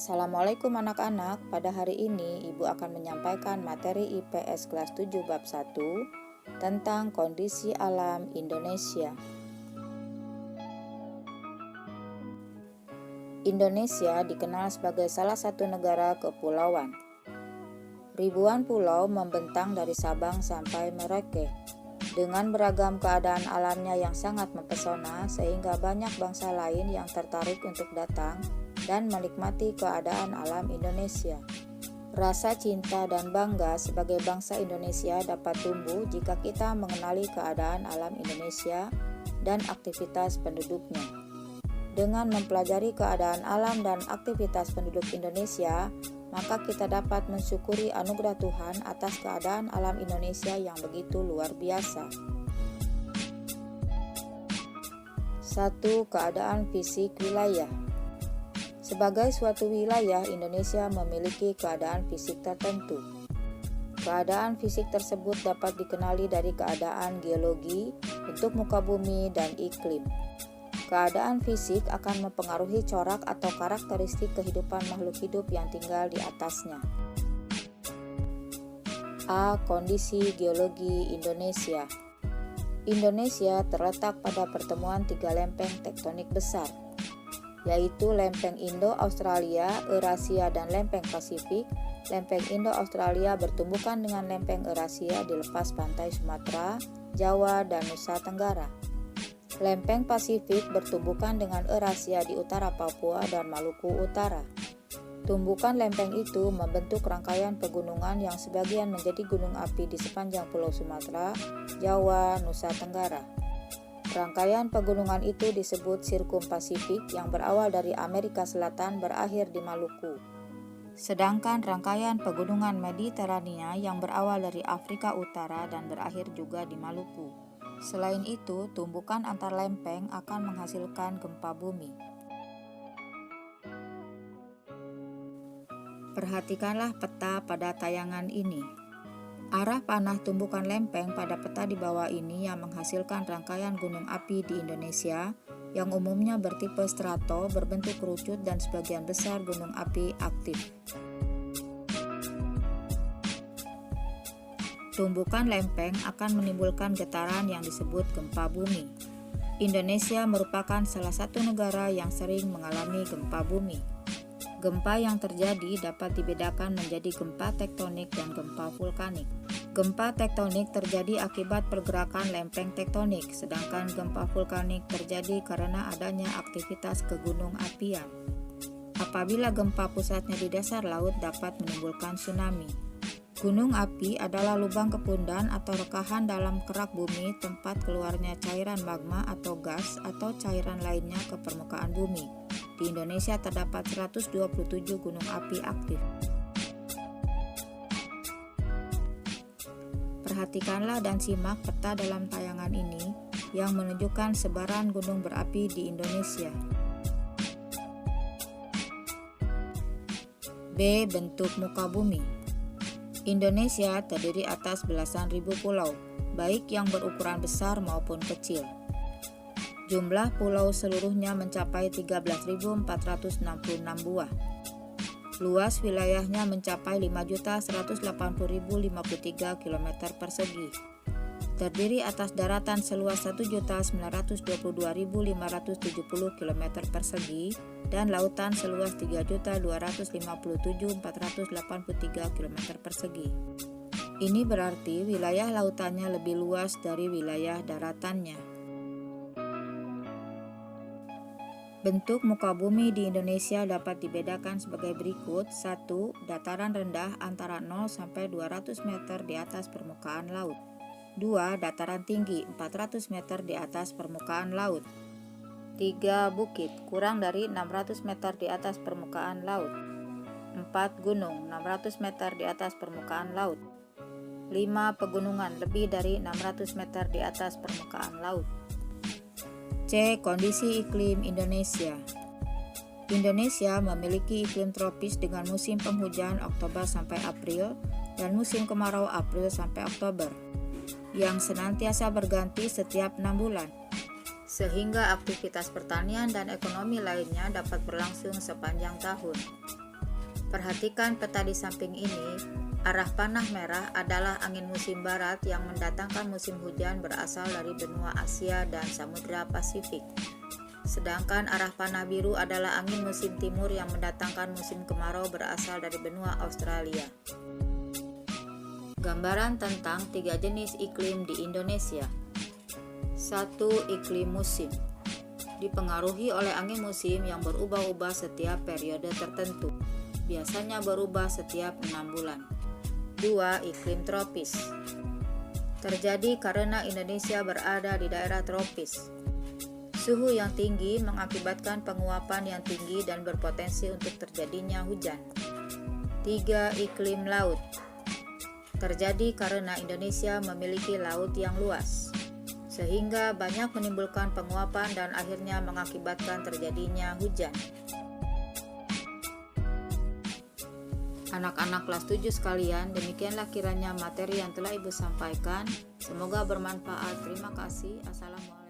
Assalamualaikum anak-anak, pada hari ini Ibu akan menyampaikan materi IPS kelas 7 bab 1 tentang kondisi alam Indonesia. Indonesia dikenal sebagai salah satu negara kepulauan. Ribuan pulau membentang dari Sabang sampai Merauke, dengan beragam keadaan alamnya yang sangat mempesona sehingga banyak bangsa lain yang tertarik untuk datang dan menikmati keadaan alam Indonesia. Rasa cinta dan bangga sebagai bangsa Indonesia dapat tumbuh jika kita mengenali keadaan alam Indonesia dan aktivitas penduduknya. Dengan mempelajari keadaan alam dan aktivitas penduduk Indonesia, maka kita dapat mensyukuri anugerah Tuhan atas keadaan alam Indonesia yang begitu luar biasa. 1. Keadaan fisik wilayah. Sebagai suatu wilayah, Indonesia memiliki keadaan fisik tertentu. Keadaan fisik tersebut dapat dikenali dari keadaan geologi, bentuk muka bumi, dan iklim. Keadaan fisik akan mempengaruhi corak atau karakteristik kehidupan makhluk hidup yang tinggal di atasnya. A. Kondisi geologi Indonesia. Indonesia terletak pada pertemuan tiga lempeng tektonik besar, yaitu lempeng Indo-Australia, Eurasia, dan lempeng Pasifik. Lempeng Indo-Australia bertumbukan dengan lempeng Eurasia di lepas pantai Sumatera, Jawa, dan Nusa Tenggara. Lempeng Pasifik bertumbukan dengan Eurasia di utara Papua dan Maluku Utara. Tumbukan lempeng itu membentuk rangkaian pegunungan yang sebagian menjadi gunung api di sepanjang Pulau Sumatera, Jawa, Nusa Tenggara. Rangkaian pegunungan itu disebut Sirkum Pasifik yang berawal dari Amerika Selatan berakhir di Maluku. Sedangkan rangkaian pegunungan Mediterania yang berawal dari Afrika Utara dan berakhir juga di Maluku. Selain itu, tumbukan antar lempeng akan menghasilkan gempa bumi. Perhatikanlah peta pada tayangan ini. Arah panah tumbukan lempeng pada peta di bawah ini yang menghasilkan rangkaian gunung api di Indonesia yang umumnya bertipe strato, berbentuk kerucut, dan sebagian besar gunung api aktif. Tumbukan lempeng akan menimbulkan getaran yang disebut gempa bumi. Indonesia merupakan salah satu negara yang sering mengalami gempa bumi. Gempa yang terjadi dapat dibedakan menjadi gempa tektonik dan gempa vulkanik. Gempa tektonik terjadi akibat pergerakan lempeng tektonik, sedangkan gempa vulkanik terjadi karena adanya aktivitas kegunung apian. Apabila gempa pusatnya di dasar laut dapat menimbulkan tsunami. Gunung api adalah lubang kepundan atau rekahan dalam kerak bumi tempat keluarnya cairan magma atau gas atau cairan lainnya ke permukaan bumi. Di Indonesia terdapat 127 gunung api aktif. Perhatikanlah dan simak peta dalam tayangan ini yang menunjukkan sebaran gunung berapi di Indonesia. B. Bentuk muka bumi. Indonesia terdiri atas belasan ribu pulau, baik yang berukuran besar maupun kecil. Jumlah pulau seluruhnya mencapai 13.466 buah. Luas wilayahnya mencapai 5.180.053 km persegi. Terdiri atas daratan seluas 1.922.570 km persegi dan lautan seluas 3.257.483 km persegi. Ini berarti wilayah lautannya lebih luas dari wilayah daratannya. Bentuk muka bumi di Indonesia dapat dibedakan sebagai berikut. 1. Dataran rendah antara 0 sampai 200 meter di atas permukaan laut. 2. Dataran tinggi 400 meter di atas permukaan laut. 3. Bukit kurang dari 600 meter di atas permukaan laut. 4. Gunung 600 meter di atas permukaan laut. 5. Pegunungan lebih dari 600 meter di atas permukaan laut. C. Kondisi iklim Indonesia. Indonesia memiliki iklim tropis dengan musim penghujan Oktober sampai April dan musim kemarau April sampai Oktober, yang senantiasa berganti setiap 6 bulan. sehingga aktivitas pertanian dan ekonomi lainnya dapat berlangsung sepanjang tahun. Perhatikan peta di samping ini. Arah panah merah adalah angin musim barat yang mendatangkan musim hujan berasal dari benua Asia dan Samudra Pasifik. Sedangkan arah panah biru adalah angin musim timur yang mendatangkan musim kemarau berasal dari benua Australia. Gambaran tentang 3 jenis iklim di Indonesia. 1. Iklim musim. Dipengaruhi oleh angin musim yang berubah-ubah setiap periode tertentu. Biasanya berubah setiap 6 bulan. 2. Iklim tropis. Terjadi karena Indonesia berada di daerah tropis. Suhu yang tinggi mengakibatkan penguapan yang tinggi dan berpotensi untuk terjadinya hujan. 3. Iklim laut. Terjadi karena Indonesia memiliki laut yang luas, sehingga banyak menimbulkan penguapan dan akhirnya mengakibatkan terjadinya hujan. Anak-anak kelas 7 sekalian, demikianlah kiranya materi yang telah Ibu sampaikan. Semoga bermanfaat. Terima kasih. Assalamualaikum.